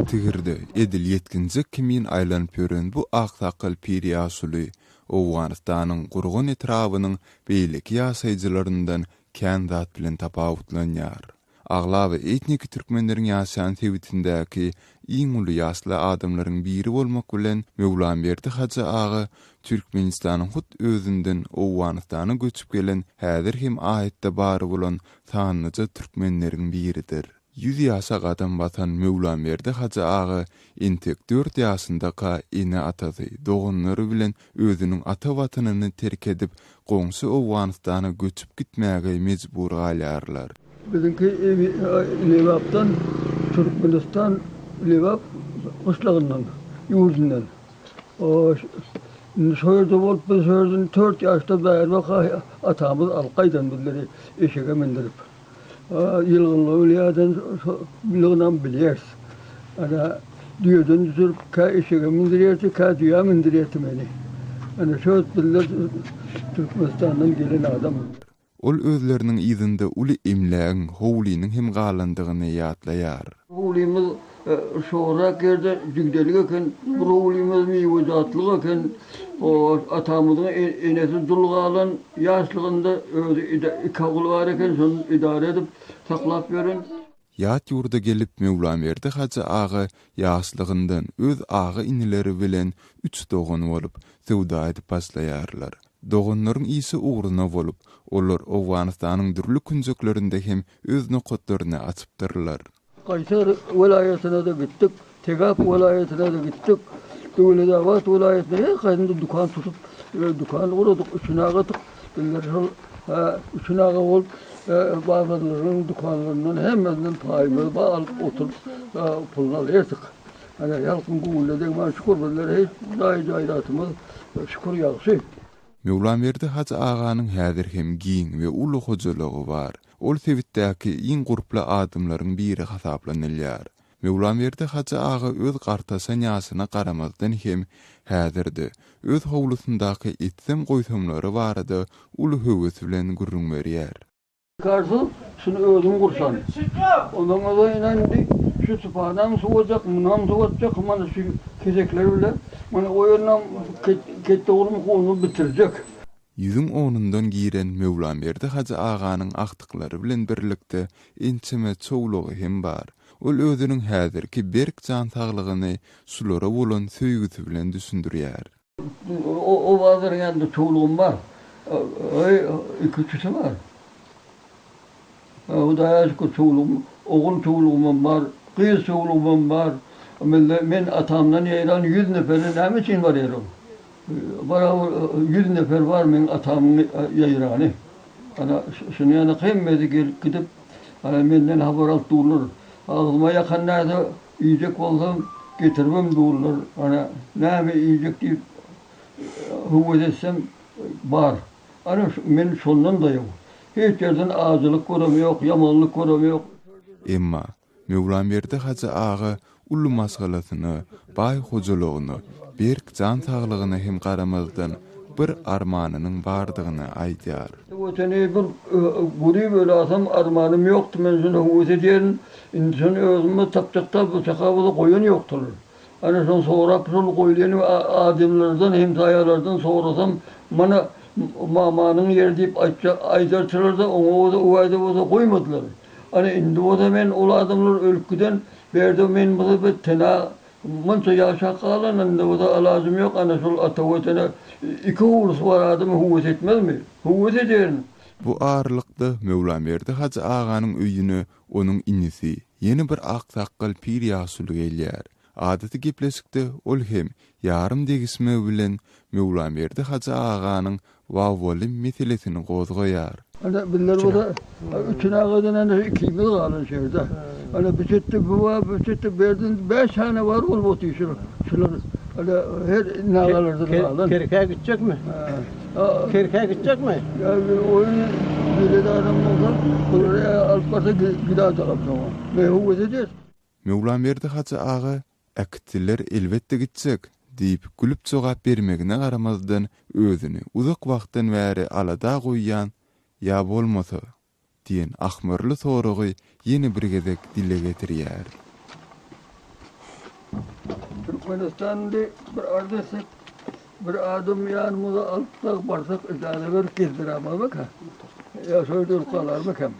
Tigirde edil yetkinjek kimin aylanıp yören bu aqsaqal piri ýaşuly Owganystanyň gurgun etrawynyň beýleki ýasaýjylaryndan kän zat bilen tapawutlanýar. Aglaby etnik türkmenleriň ýaşaýan tebitindäki iň uly ýasly adamlaryň biri bolmak bilen Mewlanberdi Haja ağa Türkmenistanyň hut özünden Owganystana göçüp gelen häzir hem aýetde bary bolan sanlyca türkmenleriň biridir. 100 ýaşa gadam batan Mewlanberdi Haja ağa intek 4 ýaşynda ene atady. Dogunlary bilen özüniň ata watanyny terk edip goňsy Owganystana göçüp gitmäge mejbur galýarlar. Bizimki Levap'tan Türkmenistan Levap kışlağından, yurdundan. O şöyle olup biz şöyle 4 yaşta bäri atamız Alqaydan bizleri eşege mindirip. Yılgınlığı öyleyden bilgınan biliyers. Ana diyodun düzürüp ka eşege mindiriyerdi, ka düya mindiriyerdi beni. Ana şöyle bizler Türkmenistan'dan gelen adam. Ol özleriniň ýüzünde uly emläň, howlynyň hem galandygyny ýatlaýar. Howlymiz şorak ýerde jigdelik eken, bu howlymiz meýwejatlyk eken, o atamyzyň enesi dulgalan ýaşlygynda özü iki oğlu bar eken, şonu idare edip saklap ýören. Ýat ýurda gelip Mewlanberdi Haja ağa ýaşlygyndan öz ağa inileri bilen 3 dogun bolup sowda edip başlaýarlar. Dogunlaryň isi uğruna bolup, olar Owganystanyň dürli künjeklerinde hem öz nokatlaryny açypdyrlar. Kaysar welaýatyna da gittik, Tegap welaýatyna da gittik. Döwletawat welaýatyna gaýndy dukan tutup, dukan guradyk, üçüne gatyk. Bizler şol üçüne bolup, bazarlaryň dukanlaryndan hemmesinden paýmy alyp oturup pulny alýardyk. Ana ýalkyn gowulda man şükür bizler hiç daýjatymyz şükür ýagşy. Mewlanberdi Haja aganyň häzir hem giň we uly hojalygy bar. Ol tebitdäki iň gurply adamlaryň biri hasaplanylýar. Mewlanberdi Haja ağa öz gartasan ýasyna garamazdan hem häzirde öz howlusyndaky etsem goýsamlary barada uly höwes bilen gurrun berýär. Karşı şunu özüm gursan. Ondan da inandy şu süphanam suwajak, munam suwajak, mana şu kezekler bile mana oýanam ketdi oğlum onu bitirecek. Ýüzüň onundan giren Mewlanberdi Haja aganyň aktyklary bilen birlikde ençeme çowlugy hem bar. Ol özüniň häzirki berk jan saglygyny sulara bolan söýgüsi bilen düşündirýär. O bazar ýanda çowlugum bar. Iki kişi var. O da ýaşky çowlugum, oğul çowlugum bar, kız çowlugum bar. Men atamdan ýaýran 100 neferin näme üçin bar ýerim? Bara 100 nefer var men atamyň ýaýrany. Ana şunu ýana hemmesi gelip gidip ana menden habar alyp durlar. Agzyma ýakynlarda ýyjek bolsam getirmem durlar. Ana näme ýyjek diýip huwedesem bar. Ana men şondan da ýok. Hiç yerden azylyk görem ýok, ýamanlyk görem ýok. Emma Mewlanberdi Haja ağa uly masgalasyny, baý hojalygyny, berk jan saglygyny hem garamazdan bir armanynyň bardygyny aýdýar. Öteni bir guri böyle adam armanym ýokdy, men şunu howes edýän, insan özüme tapjakda bu sakawyly goýan ýokdur. Ana şonu sorap şol goýulan adamlardan hem taýarlardan sorasam, mana mamanyň ýeri diýip aýdarçylar da oňa o aýda goýmadylar. Ana indi o da men ol adamlar ölküden berdi men bu tena mança ýaşa galan indi o da alazym ýok. Ana şol atawetine iki uğurs var adamy howes etmezmi? Howes edýän. Bu ağırlykda Mewlanberdi Haja aganyň öýüne onuň inisi ýeni bir aqsaqqal pir ýaşuly gelýär. Adaty gepleşikde ol hem ýarym degisme bilen Mewlanberdi Haja aganyň wawly meselesini gozgoýar. Ana bizler bu da üçüne gadan ana ikimiz galan şerde. Ana bütçe bu berdin 5 tane var ol bu tişir. Şular ana her nagalarda galan. Kerkeye gidecek mi? Kerkeye gidecek mi? Ya oyun böyle de adam olsa oraya alpasa gidar tarafına. Ve huwes edýär. Mewlanberdi Haja ağa aktiler elbetde gidecek diýip gülüp jogap bermegine garamazdan özüni uzak wagtdan bäri alada goýýan ýa bolmasa diýen ahmyrly soragy ýene bir gezek dile getirýär. Türkmenistan'da bir ardesek, bir adım yanımıza alsak barsak icazı ver gezdir ama baka. Ya söylüyor kalar bakam.